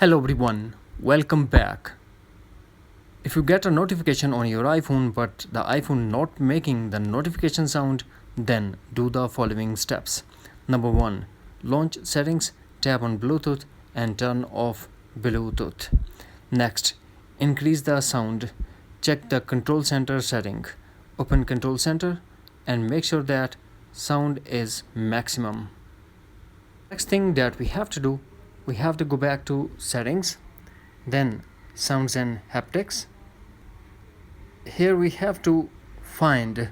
Hello everyone, welcome back. If you get a notification on your iPhone but the iPhone not making the notification sound, then do the following steps. Number 1. Launch settings, tap on Bluetooth and turn off Bluetooth. Next, increase the sound. Check the control center setting. Open control center and make sure that sound is maximum. Next thing that we have to do, we have to go back to settings, then sounds and haptics. Here we have to find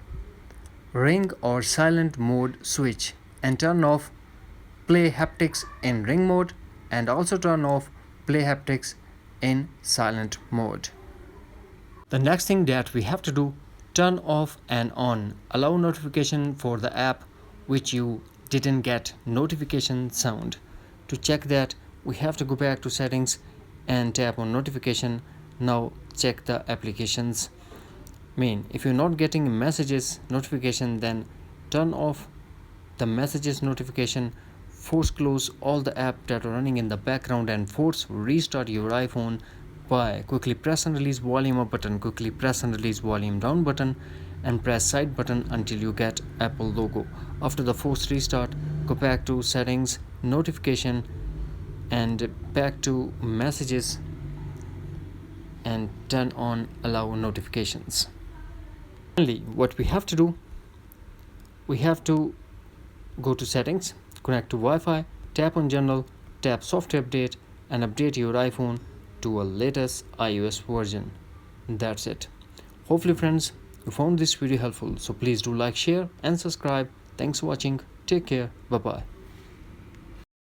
ring or silent mode switch and turn off play haptics in ring mode and also turn off play haptics in silent mode. The next thing that we have to do, turn off and on allow notification for the app which you didn't get notification sound. To check that, we have to go back to settings and tap on notification. Now check the applications. If you're not getting messages notification, then turn off the messages notification, force close all the apps that are running in the background and force restart your iPhone by quickly press and release volume up button, quickly press and release volume down button and press side button until you get Apple logo. After the forced restart, go back to settings, notification and back to messages and turn on allow notifications. Finally, what we have to do, we have to go to settings, connect to Wi-Fi, tap on general, tap software update and update your iPhone to a latest iOS version. That's it. Hopefully friends, you found this video helpful, so please do like, share and subscribe. Thanks for watching. Take care. Bye bye.